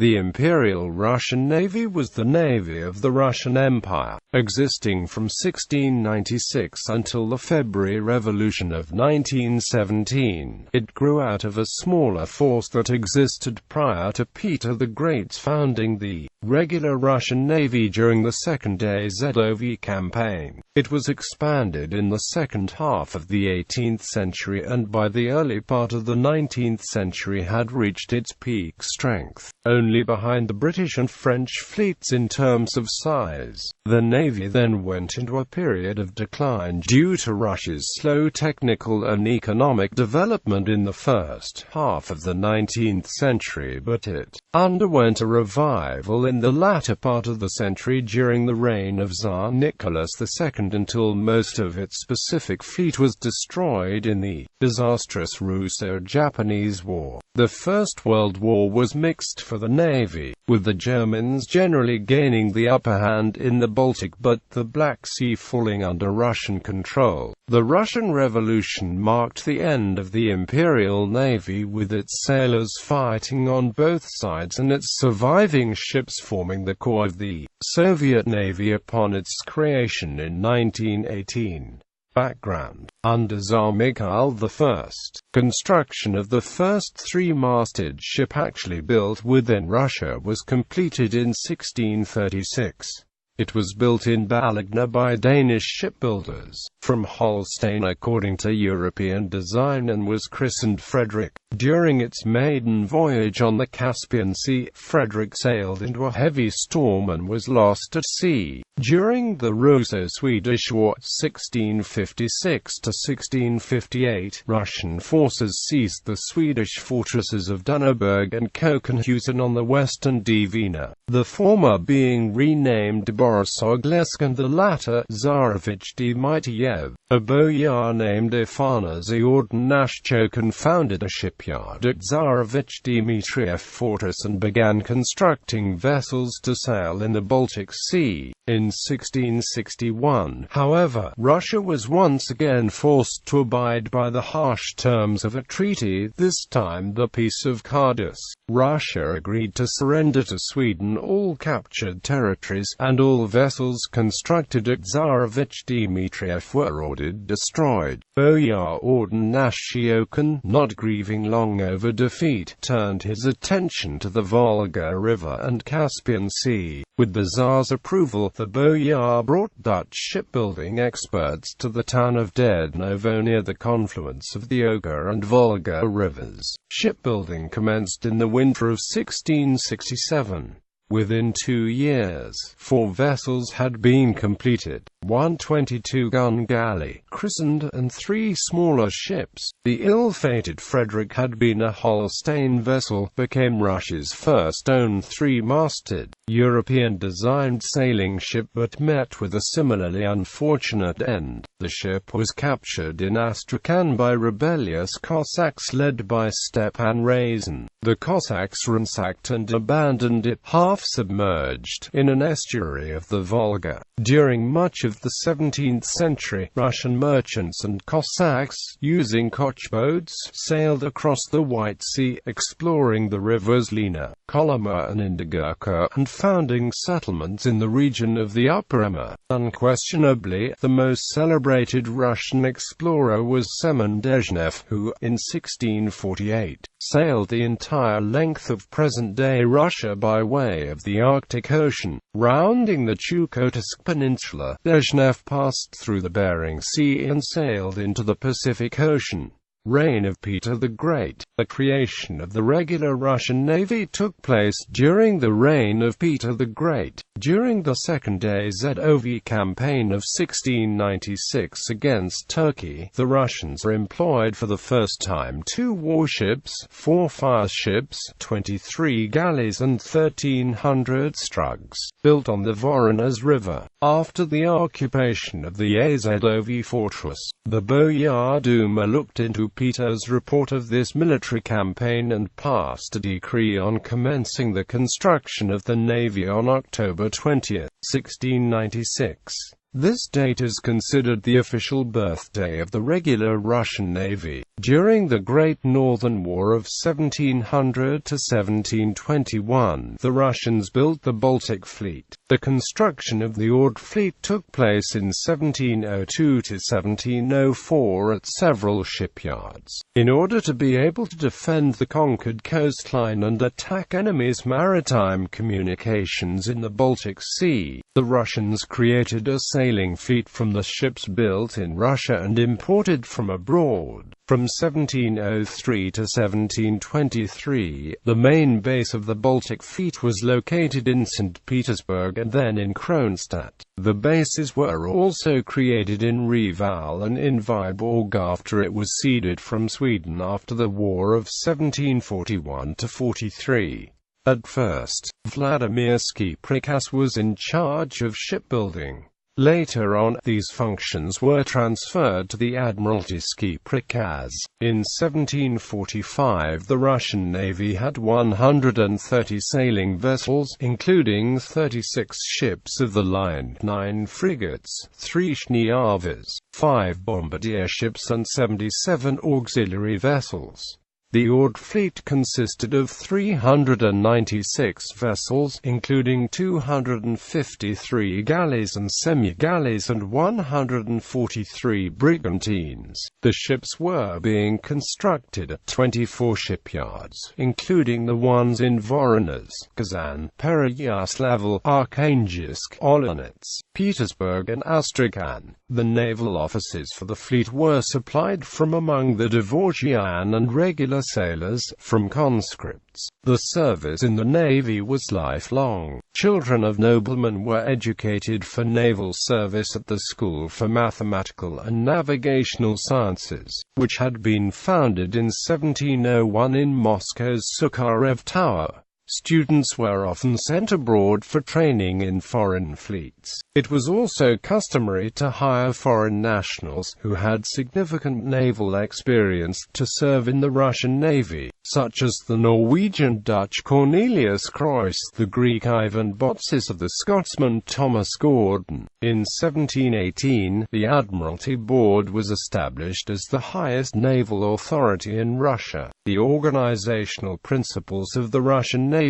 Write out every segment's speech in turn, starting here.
The Imperial Russian Navy was the navy of the Russian Empire, existing from 1696 until the February Revolution of 1917. It grew out of a smaller force that existed prior to Peter the Great's founding the regular Russian Navy during the Second Azov campaign. It was expanded in the second half of the 18th century and by the early part of the 19th century had reached its peak strength, only behind the British and French fleets in terms of size. The Navy then went into a period of decline due to Russia's slow technical and economic development in the first half of the 19th century, but it underwent a revival in the latter part of the century during the reign of Tsar Nicholas II until most of its Pacific fleet was destroyed in the disastrous Russo-Japanese War. The First World War was mixed for the Navy, with the Germans generally gaining the upper hand in the Baltic but the Black Sea falling under Russian control. The Russian Revolution marked the end of the Imperial Navy, with its sailors fighting on both sides and its surviving ships forming the core of the Soviet Navy upon its creation in 1918. Background. Under Tsar Mikhail I, construction of the first three-masted ship actually built within Russia was completed in 1636. It was built in Baltic by Danish shipbuilders from Holstein according to European design and was christened Frederick. During its maiden voyage on the Caspian Sea, Frederick sailed into a heavy storm and was lost at sea. During the Russo-Swedish War 1656–1658, Russian forces seized the Swedish fortresses of Dunnaburg and Kökenhusen on the western Dvina, the former being renamed Borisoglesk and the latter Tsarevich Dmitriev. A boyar named Afanazy Ordnashchokin founded a shipyard at Tsarevich Dmitriev Fortress and began constructing vessels to sail in the Baltic Sea. In 1661, however, Russia was once again forced to abide by the harsh terms of a treaty, this time the Peace of Cardiff. Russia agreed to surrender to Sweden all captured territories, and all vessels constructed at Tsarevich Dmitriev were ordered destroyed. Boyar Ordnashchokin, not grieving long over defeat, turned his attention to the Volga River and Caspian Sea. With the Tsar's approval, the boyar brought Dutch shipbuilding experts to the town of Dednovo near the confluence of the Oga and Volga rivers. Shipbuilding commenced in the winter of 1667. Within 2 years, 4 vessels had been completed, 1 22-gun galley, christened, and 3 smaller ships. The ill-fated Frederick had been a Holstein vessel, became Russia's first own 3-masted, European-designed sailing ship but met with a similarly unfortunate end. The ship was captured in Astrakhan by rebellious Cossacks led by Stepan Razin. The Cossacks ransacked and abandoned it, half-submerged, in an estuary of the Volga. During much of the 17th century, Russian merchants and Cossacks, using kochboats, sailed across the White Sea, exploring the rivers Lena, Kolyma and Indigirka, and founding settlements in the region of the Upper Amur. Unquestionably, the most celebrated Russian explorer was Semyon Dezhnev, who, in 1648, sailed the entire length of present-day Russia by way of the Arctic Ocean. Rounding the Chukotka Peninsula, Dezhnev passed through the Bering Sea and sailed into the Pacific Ocean. Reign of Peter the Great. The creation of the regular Russian Navy took place during the reign of Peter the Great. During the Second Azov campaign of 1696 against Turkey, the Russians employed for the first time 2 warships, 4 fireships, 23 galleys and 1,300 strugs, built on the Voronezh River. After the occupation of the Azov fortress, the Boyar Duma looked into Peter's report of this military campaign and passed a decree on commencing the construction of the navy on October 20, 1696. This date is considered the official birthday of the regular Russian Navy. During the Great Northern War of 1700 to 1721, the Russians built the Baltic Fleet. The construction of the Old Fleet took place in 1702 to 1704 at several shipyards. In order to be able to defend the conquered coastline and attack enemies' maritime communications in the Baltic Sea, the Russians created a sailing fleet from the ships built in Russia and imported from abroad. From 1703 to 1723, the main base of the Baltic Fleet was located in St. Petersburg and then in Kronstadt. The bases were also created in Reval and in Viborg after it was ceded from Sweden after the War of 1741 to 43. At first, Vladimir Skyprikas was in charge of shipbuilding. Later on, these functions were transferred to the Admiralty Skyprikas. In 1745, the Russian Navy had 130 sailing vessels, including 36 ships of the line, 9 frigates, 3 Snyavers, 5 bombardier ships and 77 auxiliary vessels. The Old Fleet consisted of 396 vessels, including 253 galleys and semi-galleys and 143 brigantines. The ships were being constructed at 24 shipyards, including the ones in Voronezh, Kazan, Pereyaslavl, Arkhangelsk, Olonets, Petersburg and Astrakhan. The naval officers for the fleet were supplied from among the Dvoryan and regular sailors, from conscripts. The service in the Navy was lifelong. Children of noblemen were educated for naval service at the School for Mathematical and Navigational Sciences, which had been founded in 1701 in Moscow's Sukharev Tower. Students were often sent abroad for training in foreign fleets. It was also customary to hire foreign nationals who had significant naval experience to serve in the Russian Navy, such as the Norwegian Dutch Cornelius Croix, the Greek Ivan Botsis, of the Scotsman Thomas Gordon. In 1718, the Admiralty Board was established as the highest naval authority in Russia. The organizational principles of the Russian Navy,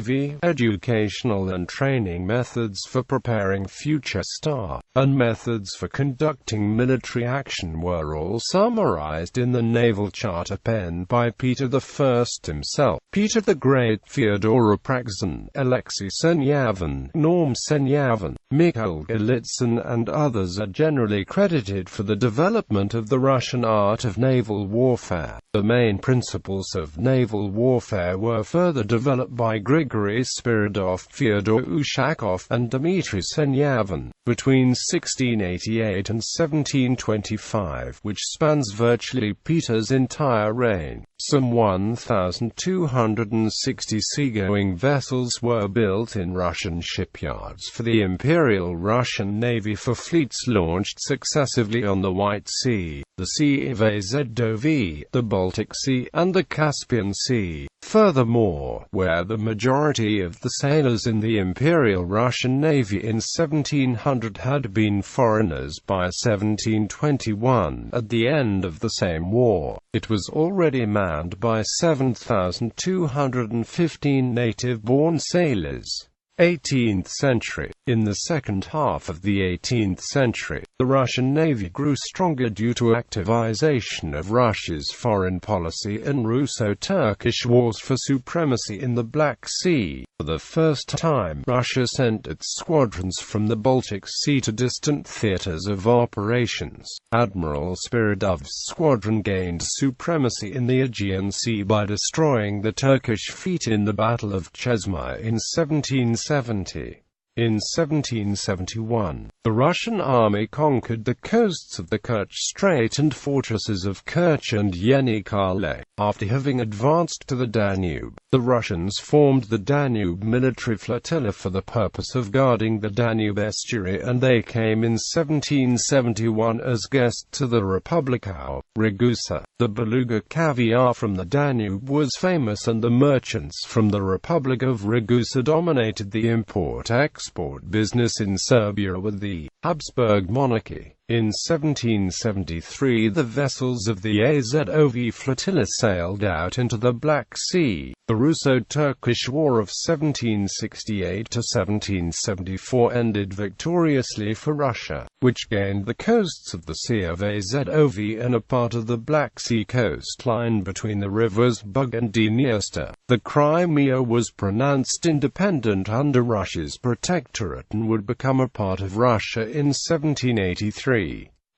educational and training methods for preparing future staff, and methods for conducting military action were all summarized in the Naval Charter penned by Peter I himself. Peter the Great, Fyodor Apraksin, Alexei Senyavin, Norm Senyavin, Mikhail Golitsyn and others are generally credited for the development of the Russian art of naval warfare. The main principles of naval warfare were further developed by Grigory Spiridov, Fyodor Ushakov, and Dmitry Senyavin between 1688 and 1725, which spans virtually Peter's entire reign. Some 1,260 seagoing vessels were built in Russian shipyards for the Imperial Russian Navy for fleets launched successively on the White Sea, the size.The, the Baltic Sea, and the Caspian Sea. Furthermore, where the majority of the sailors in the Imperial Russian Navy in 1700 had been foreigners by 1721, at the end of the same war, it was already manned by 7,215 native-born sailors. 18th century. In the second half of the 18th century, the Russian Navy grew stronger due to activization of Russia's foreign policy and Russo-Turkish wars for supremacy in the Black Sea. For the first time, Russia sent its squadrons from the Baltic Sea to distant theaters of operations. Admiral Spiridov's squadron gained supremacy in the Aegean Sea by destroying the Turkish fleet in the Battle of Chesma in 1770. In 1771, the Russian army conquered the coasts of the Kerch Strait and fortresses of Kerch and Yenikale. After having advanced to the Danube, the Russians formed the Danube military flotilla for the purpose of guarding the Danube estuary, and they came in 1771 as guests to the Republika Ragusa. The beluga caviar from the Danube was famous, and the merchants from the Republic of Ragusa dominated the import-export business in Serbia with the Habsburg monarchy. In 1773 the vessels of the Azov flotilla sailed out into the Black Sea. The Russo-Turkish War of 1768–1774 ended victoriously for Russia, which gained the coasts of the Sea of Azov and a part of the Black Sea coastline between the rivers Bug and Dniester. The Crimea was pronounced independent under Russia's protectorate and would become a part of Russia in 1783.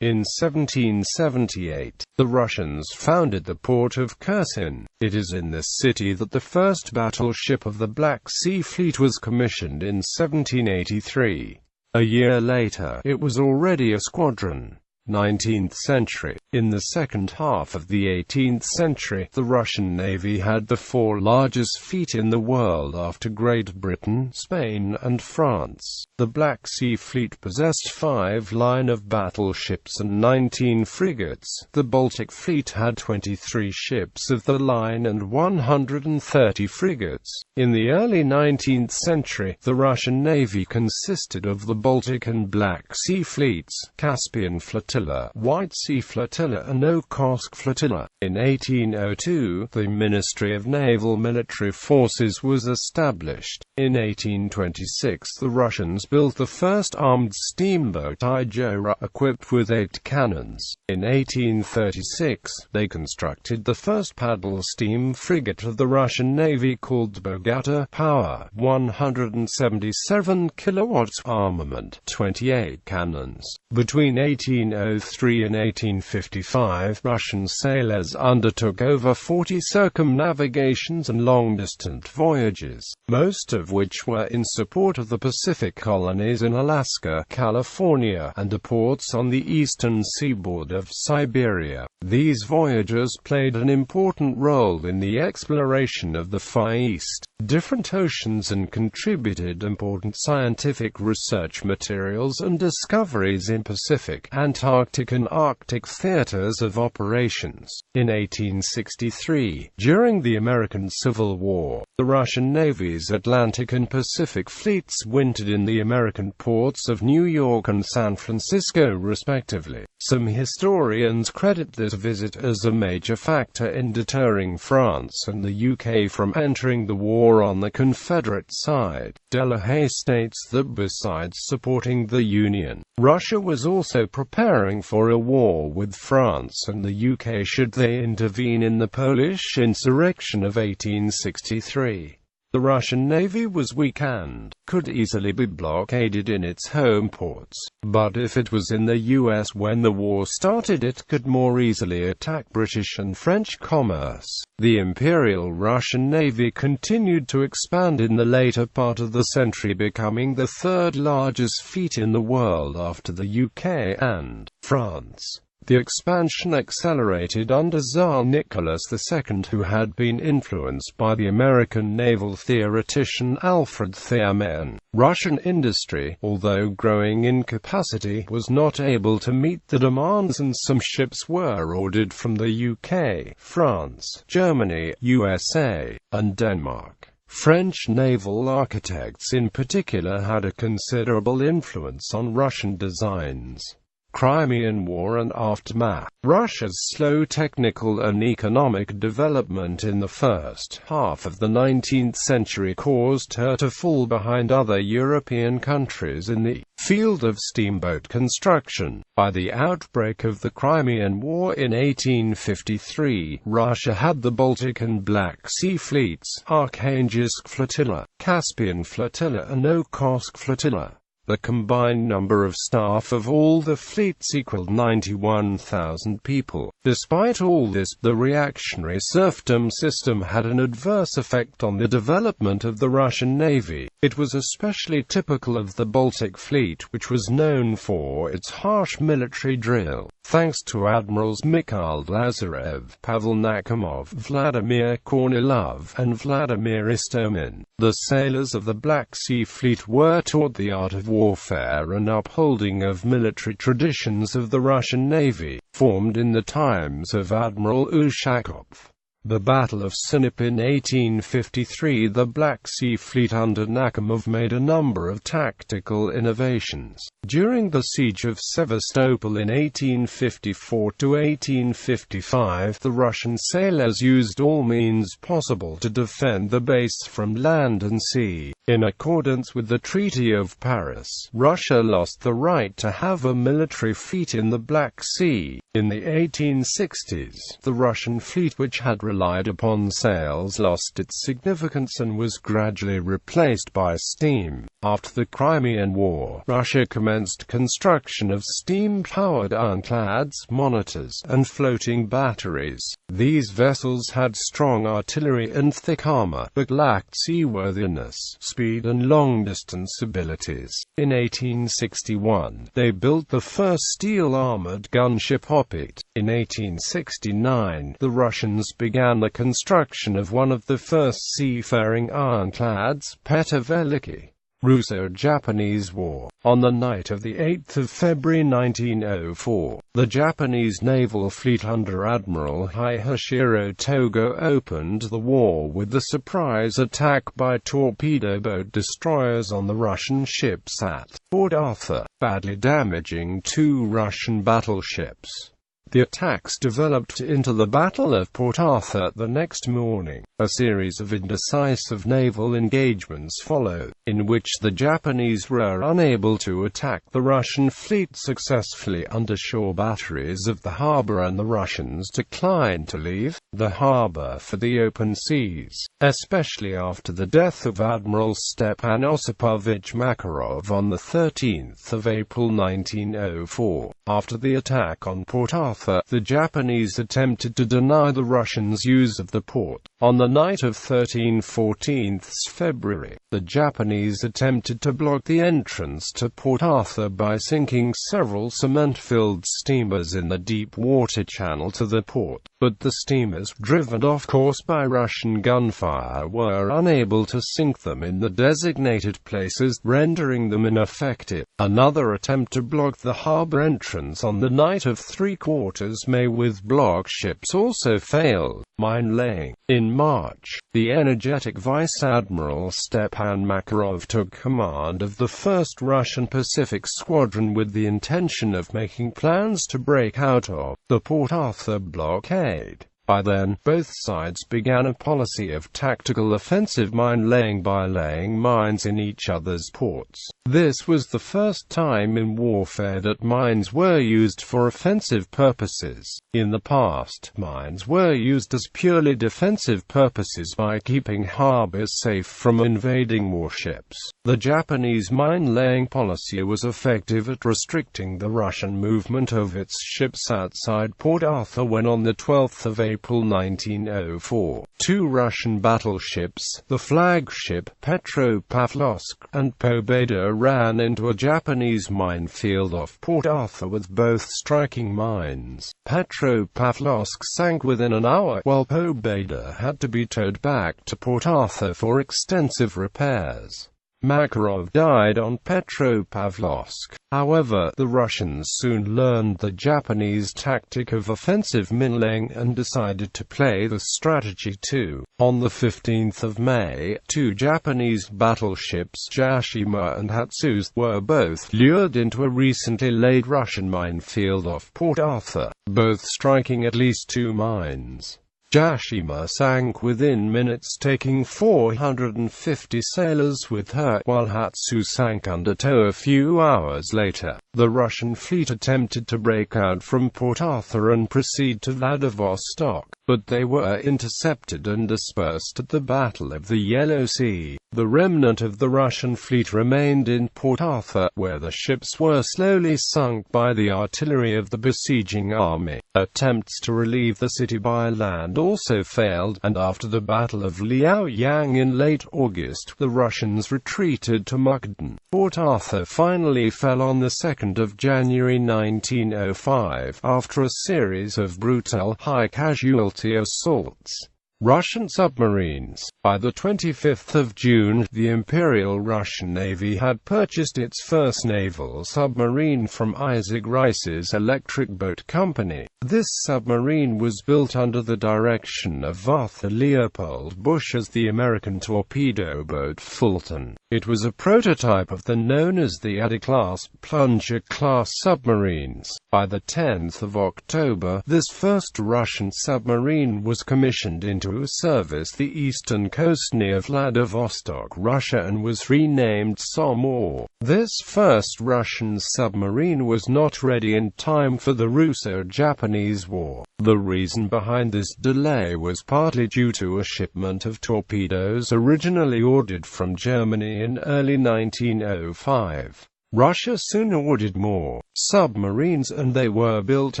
In 1778, the Russians founded the port of Kherson. It is in this city that the first battleship of the Black Sea Fleet was commissioned in 1783. A year later, it was already a squadron. 19th century. In the second half of the 18th century, the Russian Navy had the four largest fleet in the world after Great Britain, Spain, and France. The Black Sea Fleet possessed 5 line of battleships and 19 frigates. The Baltic Fleet had 23 ships of the line and 130 frigates. In the early 19th century, the Russian Navy consisted of the Baltic and Black Sea Fleets, Caspian Flotilla, White Sea Flotilla and Okhotsk Flotilla. In 1802, the Ministry of Naval Military Forces was established. In 1826, the Russians built the first armed steamboat Ijora, equipped with 8 cannons. In 1836, they constructed the first paddle steam frigate of the Russian Navy called Bogata, power 177 kilowatts, armament 28 cannons. Between 1803 and 1855, Russian sailors undertook over 40 circumnavigations and long-distance voyages, most of which were in support of the Pacific colonies in Alaska, California, and the ports on the eastern seaboard of Siberia. These voyages played an important role in the exploration of the Far East, different oceans, and contributed important scientific research materials and discoveries in Pacific, Antarctic and Arctic theaters of operations. In 1863, during the American Civil War, the Russian Navy's Atlantic and Pacific fleets wintered in the American ports of New York and San Francisco respectively. Some historians credit this visit as a major factor in deterring France and the UK from entering the war on the Confederate side. Delahaye states that besides supporting the Union, Russia was also preparing for a war with France and the UK should they intervene in the Polish insurrection of 1863. The Russian Navy was weak and could easily be blockaded in its home ports, but if it was in the US when the war started, it could more easily attack British and French commerce. The Imperial Russian Navy continued to expand in the later part of the century, becoming the third largest fleet in the world after the UK and France. The expansion accelerated under Tsar Nicholas II, who had been influenced by the American naval theoretician Alfred Theamin. Russian industry, although growing in capacity, was not able to meet the demands, and some ships were ordered from the UK, France, Germany, USA, and Denmark. French naval architects in particular had a considerable influence on Russian designs. Crimean War and aftermath. Russia's slow technical and economic development in the first half of the 19th century caused her to fall behind other European countries in the field of steamboat construction. By the outbreak of the Crimean War in 1853, Russia had the Baltic and Black Sea fleets, Arkhangelsk Flotilla, Caspian Flotilla and Okhotsk Flotilla. The combined number of staff of all the fleets equaled 91,000 people. Despite all this, the reactionary serfdom system had an adverse effect on the development of the Russian Navy. It was especially typical of the Baltic Fleet, which was known for its harsh military drill. Thanks to Admirals Mikhail Lazarev, Pavel Nakhimov, Vladimir Kornilov, and Vladimir Istomin, the sailors of the Black Sea Fleet were taught the art of warfare and upholding of military traditions of the Russian Navy. formed in the times of Admiral Ushakov. The Battle of Sinop in 1853. The Black Sea Fleet under Nakhimov made a number of tactical innovations. During the Siege of Sevastopol in 1854–1855, the Russian sailors used all means possible to defend the base from land and sea. In accordance with the Treaty of Paris, Russia lost the right to have a military fleet in the Black Sea. In the 1860s, the Russian fleet, which had relied upon sails, lost its significance and was gradually replaced by steam. After the Crimean War, Russia commenced construction of steam-powered ironclads, monitors, and floating batteries. These vessels had strong artillery and thick armor, but lacked seaworthiness, speed and long-distance abilities. In 1861, they built the first steel-armored gunship It. In 1869, the Russians began the construction of one of the first seafaring ironclads, Veliki. Russo-Japanese War. On the night of 8 February 1904, the Japanese naval fleet under Admiral Higashiro Togo opened the war with the surprise attack by torpedo boat destroyers on the Russian ships at Port Arthur, badly damaging 2 Russian battleships. The attacks developed into the Battle of Port Arthur the next morning. A series of indecisive naval engagements followed, in which the Japanese were unable to attack the Russian fleet successfully. Undershore batteries of the harbor, and the Russians declined to leave the harbor for the open seas, especially after the death of Admiral Stepan Osipovich Makarov on 13 April 1904. After the attack on Port Arthur, the Japanese attempted to deny the Russians use of the port. On the night of 13–14 February, the Japanese attempted to block the entrance to Port Arthur by sinking several cement-filled steamers in the deep water channel to the port, but the steamers, driven off course by Russian gunfire, were unable to sink them in the designated places, rendering them ineffective. Another attempt to block the harbor entrance on the night of 3/4 May with block ships also failed. Mine-laying. In March, the energetic Vice Admiral Stepan Makarov took command of the 1st Russian Pacific Squadron with the intention of making plans to break out of the Port Arthur blockade. By then, both sides began a policy of tactical offensive mine-laying by laying mines in each other's ports. This was the first time in warfare that mines were used for offensive purposes. In the past, mines were used as purely defensive purposes by keeping harbors safe from invading warships. The Japanese mine-laying policy was effective at restricting the Russian movement of its ships outside Port Arthur when on the 12th of April 1904, 2 Russian battleships, the flagship Petropavlovsk and Pobeda, ran into a Japanese minefield off Port Arthur with both striking mines. Petropavlovsk sank within an hour, while Pobeda had to be towed back to Port Arthur for extensive repairs. Makarov died on Petropavlovsk. However, the Russians soon learned the Japanese tactic of offensive mine-laying and decided to play the strategy too. On the 15th of May, 2 Japanese battleships, Jashima and Hatsusa, were both lured into a recently laid Russian minefield off Port Arthur, both striking at least 2 mines. Jashima sank within minutes, taking 450 sailors with her, while Hatsusa sank under tow a few hours later. The Russian fleet attempted to break out from Port Arthur and proceed to Vladivostok, but they were intercepted and dispersed at the Battle of the Yellow Sea. The remnant of the Russian fleet remained in Port Arthur, where the ships were slowly sunk by the artillery of the besieging army. Attempts to relieve the city by land also failed, and after the Battle of Liaoyang in late August, the Russians retreated to Mukden. Port Arthur finally fell on the 2nd of January 1905, after a series of brutal, high-casualty assaults. Russian submarines. By the 25th of June, the Imperial Russian Navy had purchased its first naval submarine from Isaac Rice's Electric Boat Company. This submarine was built under the direction of Arthur Leopold Bush as the American torpedo boat Fulton. It was a prototype of the known as the Ada-class, plunger-class submarines. By the 10th of October, this first Russian submarine was commissioned into service the eastern coast near Vladivostok, Russia, and was renamed Samur. This first Russian submarine was not ready in time for the Russo-Japanese War. The reason behind this delay was partly due to a shipment of torpedoes originally ordered from Germany in early 1905. Russia soon ordered more submarines, and they were built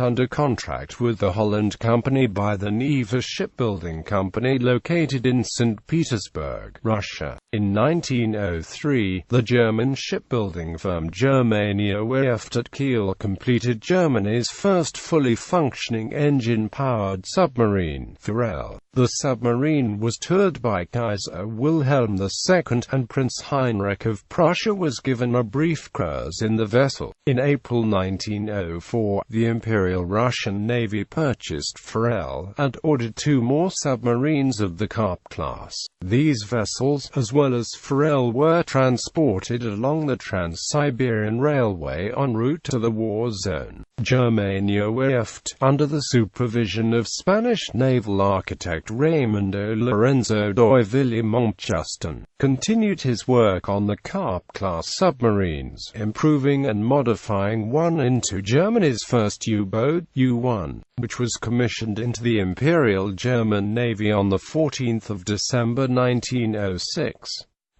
under contract with the Holland Company by the Neva Shipbuilding Company located in St. Petersburg, Russia. In 1903, the German shipbuilding firm Germania Werft at Kiel completed Germany's first fully functioning engine-powered submarine, Forelle. The submarine was toured by Kaiser Wilhelm II, and Prince Heinrich of Prussia was given a brief cruise in the vessel. In April 1904, the Imperial Russian Navy purchased Forelle, and ordered 2 more submarines of the Karp class. These vessels, as well as Forelle, were transported along the Trans-Siberian Railway en route to the war zone. Germania Werft, under the supervision of Spanish naval architect Raimundo Lorenzo d'Oiville Montjustin, continued his work on the Karp-class submarines, improving and modifying one into Germany's first U-boat, U-1, which was commissioned into the Imperial German Navy on 14 December 1906.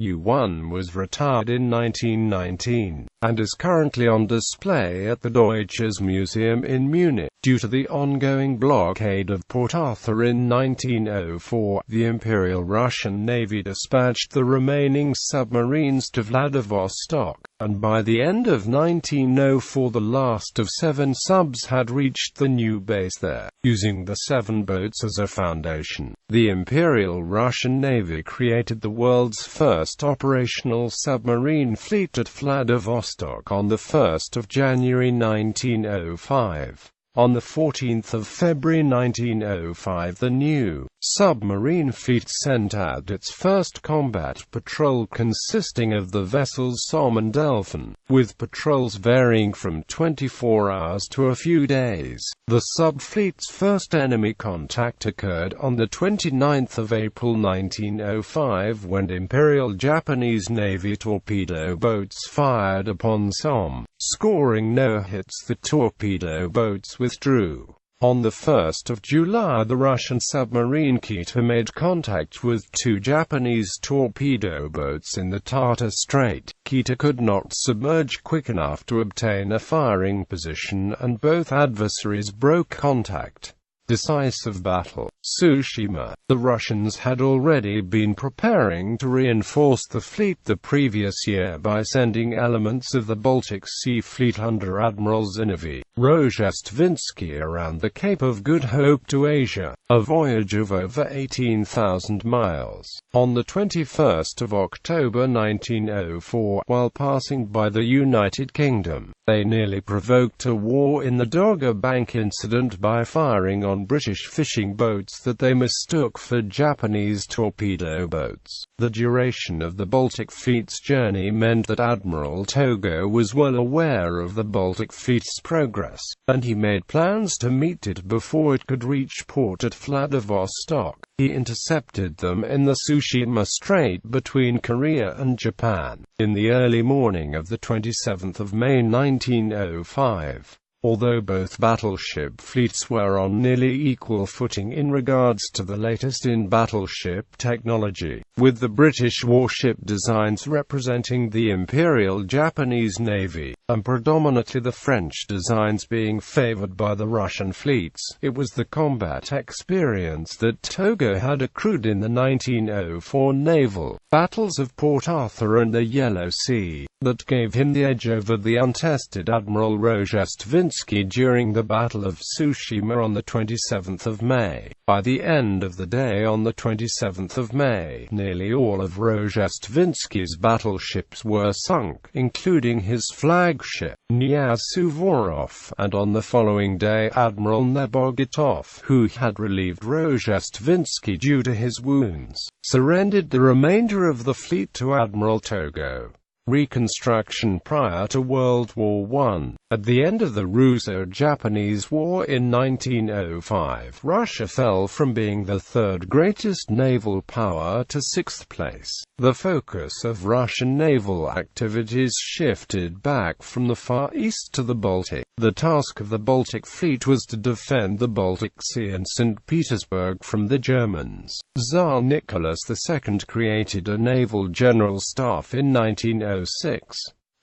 U-1 was retired in 1919, and is currently on display at the Deutsches Museum in Munich. Due to the ongoing blockade of Port Arthur in 1904, the Imperial Russian Navy dispatched the remaining submarines to Vladivostok, and by the end of 1904 the last of 7 subs had reached the new base there. Using the 7 boats as a foundation, the Imperial Russian Navy created the world's first operational submarine fleet at Vladivostok on 1 January 1905. On 14 February 1905, the new submarine fleet sent out its first combat patrol consisting of the vessels Somme and Delphin, with patrols varying from 24 hours to a few days. The sub-fleet's first enemy contact occurred on 29 April 1905 when Imperial Japanese Navy torpedo boats fired upon Somme. Scoring no hits, the torpedo boats withdrew. On 1 July, the Russian submarine Kita made contact with 2 Japanese torpedo boats in the Tartar Strait. Kita could not submerge quick enough to obtain a firing position, and both adversaries broke contact. Decisive battle. Tsushima. The Russians had already been preparing to reinforce the fleet the previous year by sending elements of the Baltic Sea Fleet under Admiral Zinovy Rozhestvinsky around the Cape of Good Hope to Asia, a voyage of over 18,000 miles. On 21 October 1904, while passing by the United Kingdom, they nearly provoked a war in the Dogger Bank incident by firing on British fishing boats that they mistook for Japanese torpedo boats. The duration of the Baltic Fleet's journey meant that Admiral Togo was well aware of the Baltic Fleet's progress, and he made plans to meet it before it could reach port at Vladivostok. He intercepted them in the Tsushima Strait between Korea and Japan, in the early morning of 27 May 1905. Although both battleship fleets were on nearly equal footing in regards to the latest in battleship technology, with the British warship designs representing the Imperial Japanese Navy, and predominantly the French designs being favored by the Russian fleets. It was the combat experience that Togo had accrued in the 1904 naval battles of Port Arthur and the Yellow Sea that gave him the edge over the untested Admiral Rozhestvinsky during the Battle of Tsushima on the 27th of May. By the end of the day on the 27th of May, nearly all of Rozhestvinsky's battleships were sunk, including his flagship, Knyaz Suvorov, and on the following day Admiral Nebogotov, who had relieved Rozhestvinsky due to his wounds, surrendered the remainder of the fleet to Admiral Togo. Reconstruction prior to World War I. At the end of the Russo-Japanese War in 1905, Russia fell from being the third greatest naval power to sixth place. The focus of Russian naval activities shifted back from the Far East to the Baltic. The task of the Baltic Fleet was to defend the Baltic Sea and St. Petersburg from the Germans. Tsar Nicholas II created a naval general staff in 1906.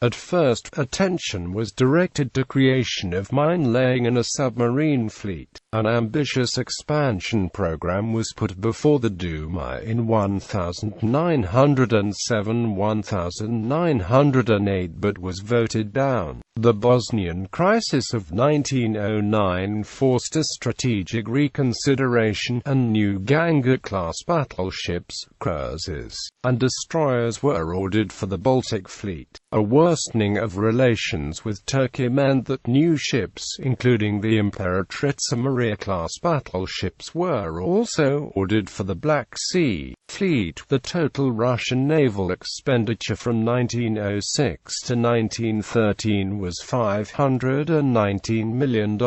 At first, attention was directed to creation of mine-laying and a submarine fleet. An ambitious expansion program was put before the Duma in 1907–1908 but was voted down. The Bosnian crisis of 1909 forced a strategic reconsideration, and new Ganga-class battleships, cruisers, and destroyers were ordered for the Baltic Fleet. A worsening of relations with Turkey meant that new ships, including the Imperatrica Maria-class battleships, were also ordered for the Black Sea Fleet. The total Russian naval expenditure from 1906 to 1913 was $519 million,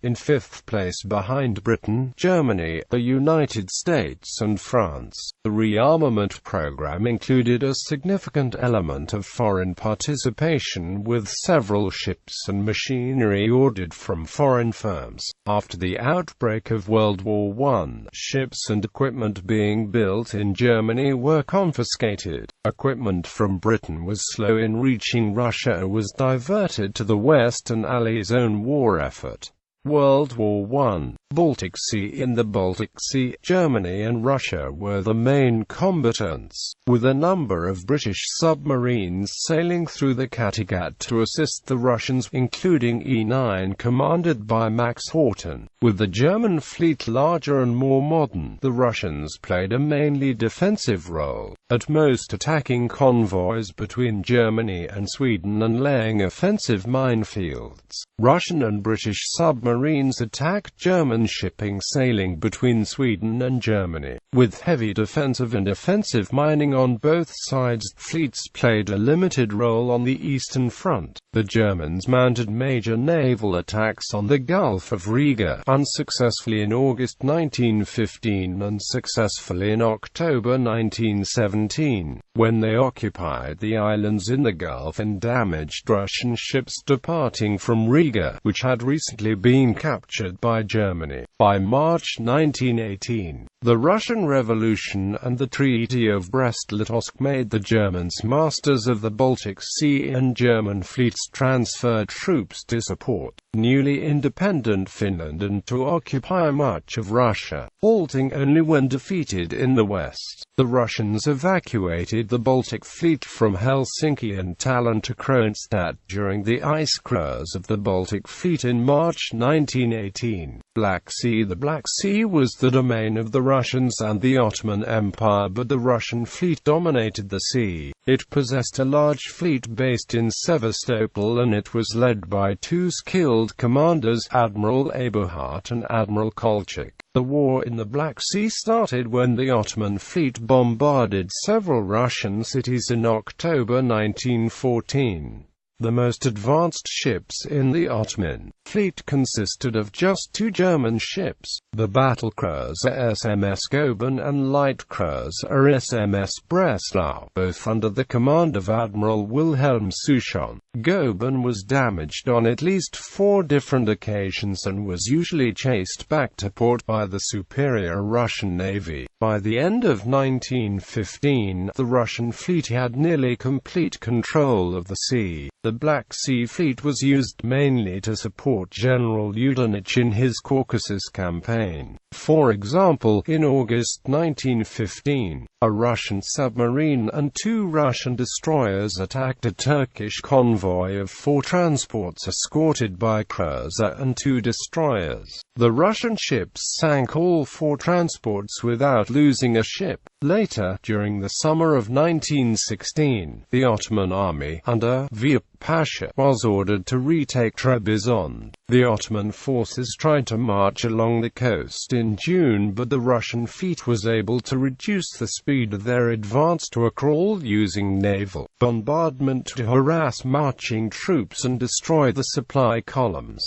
in fifth place behind Britain, Germany, the United States and France. The rearmament program included a significant element of foreign participation, with several ships and machinery ordered from foreign firms. After the outbreak of World War I, ships and equipment being built in Germany were confiscated. Equipment from Britain was slow in reaching Russia and was diverted to the West and Allies' own war effort. World War I. Baltic Sea. In the Baltic Sea, Germany and Russia were the main combatants, with a number of British submarines sailing through the Kattegat to assist the Russians, including E-9 commanded by Max Horten. With the German fleet larger and more modern, the Russians played a mainly defensive role, at most attacking convoys between Germany and Sweden and laying offensive minefields. Russian and British submarines attacked German shipping sailing between Sweden and Germany. With heavy defensive and offensive mining on both sides, fleets played a limited role on the Eastern Front. The Germans mounted major naval attacks on the Gulf of Riga, unsuccessfully in August 1915 and successfully in October 1917, when they occupied the islands in the Gulf and damaged Russian ships departing from Riga, which had recently been captured by Germany. By March 1918, the Russian Revolution and the Treaty of Brest-Litovsk made the Germans masters of the Baltic Sea, and German fleets transferred troops to support newly independent Finland and to occupy much of Russia, halting only when defeated in the west. The Russians evacuated the Baltic Fleet from Helsinki and Tallinn to Kronstadt during the ice cruise of the Baltic Fleet in March 1918. Black Sea. The Black Sea was the domain of the Russians and the Ottoman Empire, but the Russian fleet dominated the sea. It possessed a large fleet based in Sevastopol, and it was led by two skilled commanders, Admiral Eberhardt and Admiral Kolchak. The war in the Black Sea started when the Ottoman fleet bombarded several Russian cities in October 1914. The most advanced ships in the Ottoman fleet consisted of just two German ships, the battlecruiser SMS Goeben and light cruiser SMS Breslau, both under the command of Admiral Wilhelm Souchon. Goeben was damaged on at least 4 different occasions and was usually chased back to port by the superior Russian Navy. By the end of 1915, the Russian fleet had nearly complete control of the sea. The Black Sea Fleet was used mainly to support General Yudenich in his Caucasus campaign. For example, in August 1915, a Russian submarine and 2 Russian destroyers attacked a Turkish convoy of 4 transports escorted by cruiser and 2 destroyers. The Russian ships sank all 4 transports without losing a ship. Later, during the summer of 1916, the Ottoman army, under Viyap Pasha, was ordered to retake Trebizond. The Ottoman forces tried to march along the coast in June, but the Russian fleet was able to reduce the speed of their advance to a crawl using naval bombardment to harass marching troops and destroy the supply columns.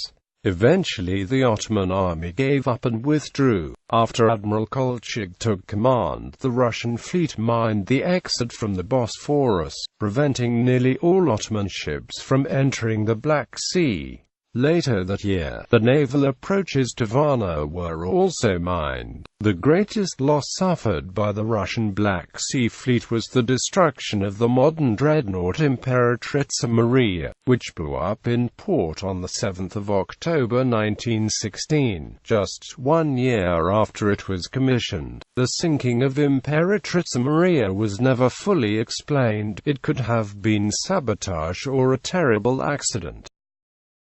Eventually the Ottoman army gave up and withdrew. After Admiral Kolchak took command, the Russian fleet mined the exit from the Bosphorus, preventing nearly all Ottoman ships from entering the Black Sea. Later that year, the naval approaches to Varna were also mined. The greatest loss suffered by the Russian Black Sea Fleet was the destruction of the modern dreadnought Imperatrica Maria, which blew up in port on 7 October 1916, just 1 year after it was commissioned. The sinking of Imperatrica Maria was never fully explained. It could have been sabotage or a terrible accident.